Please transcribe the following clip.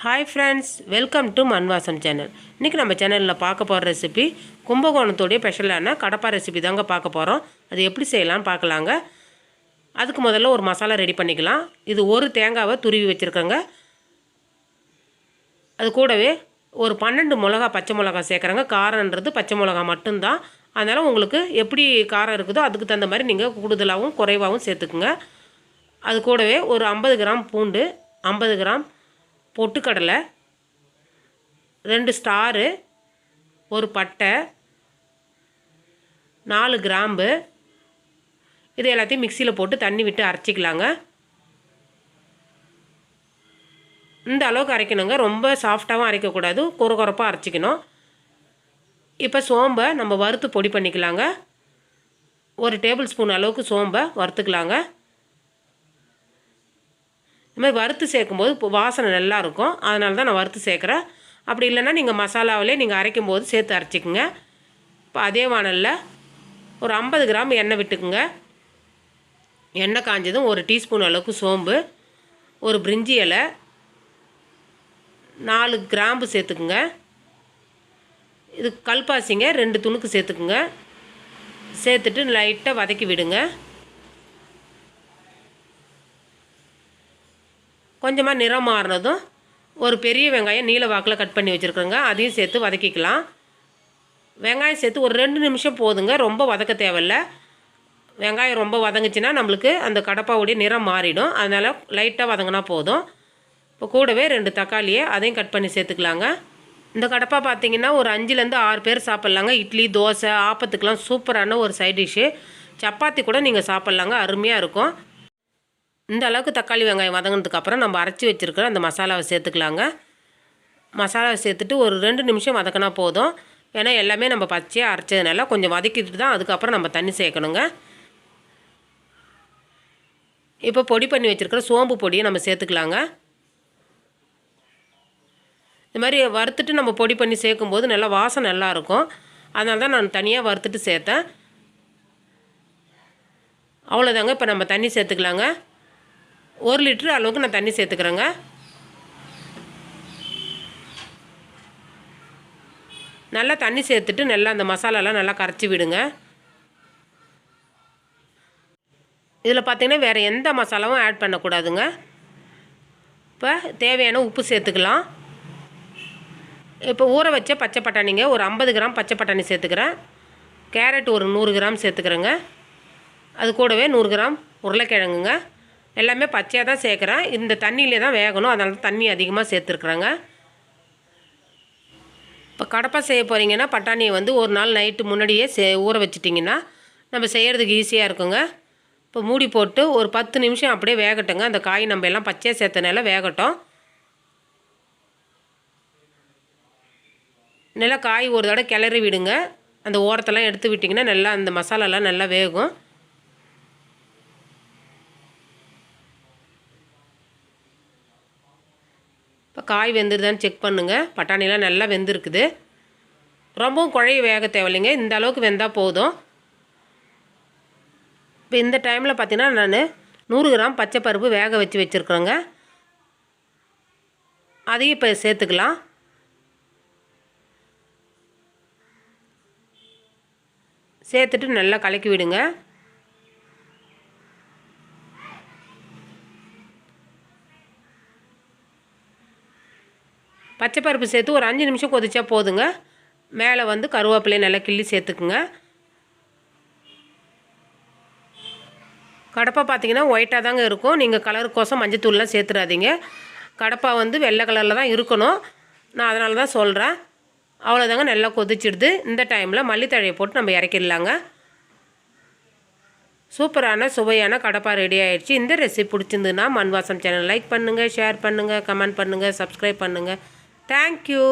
Hi friends, welcome to மண் வாசம் channel. இன்றைக்கி நம்ம சேனலில் பார்க்க போகிற ரெசிபி கும்பகோணத்தோடைய ஸ்பெஷலான கடப்பா ரெசிபி தாங்க பார்க்க போகிறோம். அது எப்படி செய்யலாம்னு பார்க்கலாங்க. அதுக்கு முதல்ல ஒரு மசாலா ரெடி பண்ணிக்கலாம். இது ஒரு தேங்காவை துருவி வச்சுருக்கேங்க. அது கூடவே ஒரு 12 மிளகா, பச்சை மிளகா சேர்க்குறேங்க. காரன்றது பச்சை மிளகா மட்டும்தான். அதனால் உங்களுக்கு எப்படி காரம் இருக்குதோ அதுக்கு தகுந்த மாதிரி நீங்கள் கூடுதலாகவும் குறைவாகவும் சேர்த்துக்குங்க. அது கூடவே ஒரு 50 கிராம் பூண்டு, 50 கிராம் பொட்டுக்கடலை, 2 ஸ்டாரு, ஒரு பட்டை, 4 கிராம்பு, இது எல்லாத்தையும் மிக்சியில் போட்டு தண்ணி விட்டு அரைச்சிக்கலாங்க. இந்த அளவுக்கு அரைக்கணுங்க. ரொம்ப சாஃப்டாகவும் அரைக்கக்கூடாது, குறப்பாக அரைச்சிக்கணும். இப்போ சோம்பை நம்ம வறுத்து பொடி பண்ணிக்கலாங்க. ஒரு டேபிள் ஸ்பூன் அளவுக்கு சோம்பை வறுத்துக்கலாங்க. இது மாதிரி வறுத்து சேர்க்கும்போது இப்போ வாசனை நல்லாயிருக்கும். அதனால தான் நான் வறுத்து சேர்க்குறேன். அப்படி இல்லைன்னா நீங்கள் மசாலாவிலே நீங்கள் அரைக்கும் போது சேர்த்து அரைச்சிக்குங்க. இப்போ அதே வானலில் ஒரு 50 கிராம் எண்ணெய் விட்டுக்குங்க. எண்ணெய் காஞ்சதும் ஒரு டீஸ்பூன் அளவுக்கு சோம்பு, ஒரு பிரிஞ்சி இலை, 4 கிராம்பு சேர்த்துக்குங்க. இது கல்பாசிங்க 2 துணுக்கு சேர்த்துக்குங்க. சேர்த்துட்டு லைட்டாக வதக்கி விடுங்க. கொஞ்சமாக நிறம் மாறினதும் ஒரு பெரிய வெங்காயம் நீல வாக்கில் கட் பண்ணி வச்சுருக்குறேங்க. அதையும் சேர்த்து வதக்கிக்கலாம். வெங்காயம் சேர்த்து ஒரு 2 நிமிஷம் போதுங்க, ரொம்ப வதக்க தேவையில்லை. வெங்காயம் ரொம்ப வதங்குச்சுன்னா நம்மளுக்கு அந்த கடப்பாவுடைய நிறம் மாறிடும். அதனால் லைட்டாக வதங்கினா போதும். இப்போ கூடவே 2 தக்காளியை அதையும் கட் பண்ணி சேர்த்துக்கலாங்க. இந்த கடப்பா பார்த்திங்கன்னா ஒரு 5லேருந்து 6 பேர் சாப்பிட்லாங்க. இட்லி, தோசை, ஆப்பத்துக்கெலாம் சூப்பரான ஒரு சைட் டிஷ்ஷு. சப்பாத்தி கூட நீங்கள் சாப்பிட்லாங்க, அருமையாக இருக்கும். இந்த அளவுக்கு தக்காளி வெங்காயம் வதங்கினதுக்கப்புறம் நம்ம அரைச்சி வச்சுருக்கிற அந்த மசாலாவை சேர்த்துக்கலாங்க. மசாலாவை சேர்த்துட்டு ஒரு 2 நிமிஷம் வதக்கினா போதும். ஏன்னா எல்லாமே நம்ம பச்சையாக அரைச்சதுனால கொஞ்சம் வதக்கிட்டு தான் அதுக்கப்புறம் நம்ம தண்ணி சேர்க்கணுங்க. இப்போ பொடி பண்ணி வச்சுருக்கிற சோம்பு பொடியை நம்ம சேர்த்துக்கலாங்க. இந்த மாதிரி வறுத்துட்டு நம்ம பொடி பண்ணி சேர்க்கும்போது நல்லா வாசம் நல்லாயிருக்கும். அதனால தான் நான் தனியாக வறுத்துட்டு சேர்த்தேன். அவ்வளோதாங்க. இப்போ நம்ம தண்ணி சேர்த்துக்கலாங்க. 1 லிட்டர் அளவுக்கு நான் தண்ணி சேர்த்துக்கிறேங்க. நல்லா தண்ணி சேர்த்துட்டு நல்லா அந்த மசாலாலாம் நல்லா கரைச்சி விடுங்க. இதில் பார்த்திங்கன்னா வேறு எந்த மசாலாவும் ஆட் பண்ணக்கூடாதுங்க. இப்போ தேவையான உப்பு சேர்த்துக்கலாம். இப்போ ஊற வச்ச பச்சை பட்டாணிங்க ஒரு 50 கிராம் பச்சை பட்டாணி சேர்த்துக்கிறேன். கேரட் ஒரு 100 கிராம் சேர்த்துக்கிறேங்க. அது கூடவே 100 கிராம் உருளைக்கிழங்குங்க. எல்லாமே பச்சையாக தான் சேர்க்குறேன். இந்த தண்ணியிலே தான் வேகணும், அதனால தான் தண்ணி அதிகமாக சேர்த்துருக்குறேங்க. இப்போ கடப்பா செய்ய போகிறீங்கன்னா பட்டாணியை வந்து ஒரு நாள் நைட்டு முன்னாடியே ஊற வச்சிட்டிங்கன்னா நம்ம செய்கிறதுக்கு ஈஸியாக இருக்குங்க. இப்போ மூடி போட்டு ஒரு 10 நிமிஷம் அப்படியே வேகட்டுங்க. அந்த காய் நம்ம எல்லாம் பச்சையாக சேர்த்தனால வேகட்டும். நல்லா காய் ஒரு தடவை கிளறி விடுங்க. அந்த ஓரத்தெல்லாம் எடுத்து விட்டிங்கன்னா நல்லா அந்த மசாலாலாம் நல்லா வேகும். இப்போ காய் வெந்துருதான்னு செக் பண்ணுங்கள். பட்டாணிலாம் நல்லா வெந்திருக்குது. ரொம்பவும் குழைய வேக தேவையில்லைங்க, இந்த அளவுக்கு வெந்தால் போதும். இப்போ இந்த டைமில் பார்த்தீங்கன்னா நான் 100 கிராம் பச்சை பருப்பு வேக வச்சு வச்சுருக்குறேங்க. அதையும் இப்போ சேர்த்துக்கலாம். சேர்த்துட்டு நல்லா கலக்கி விடுங்க. பச்சை பருப்பு சேர்த்து ஒரு 5 நிமிஷம் கொதிச்சா போதுங்க. மேலே வந்து கருவேப்பிலையை நல்லா கிள்ளி சேர்த்துக்குங்க. கடப்பா பார்த்திங்கன்னா ஒயிட்டாக தாங்க இருக்கும். நீங்கள் கலருக்கோசம் மஞ்சத்தூள்லாம் சேர்த்துடாதீங்க. கடப்பா வந்து வெள்ளை கலரில் தான் இருக்கணும். நான் அதனால தான் சொல்கிறேன். அவ்வளோதாங்க, நல்லா கொதிச்சிடுது. இந்த டைமில் மல்லித்தழையை போட்டு நம்ம இறக்கிடலாங்க. சூப்பரான சுவையான கடப்பா ரெடி ஆகிடுச்சு. இந்த ரெசிபி பிடிச்சிருந்துன்னா மண் வாசம் சேனல் லைக் பண்ணுங்கள், ஷேர் பண்ணுங்கள், கமெண்ட் பண்ணுங்கள், சப்ஸ்கிரைப் பண்ணுங்கள். தேங்க்யூ.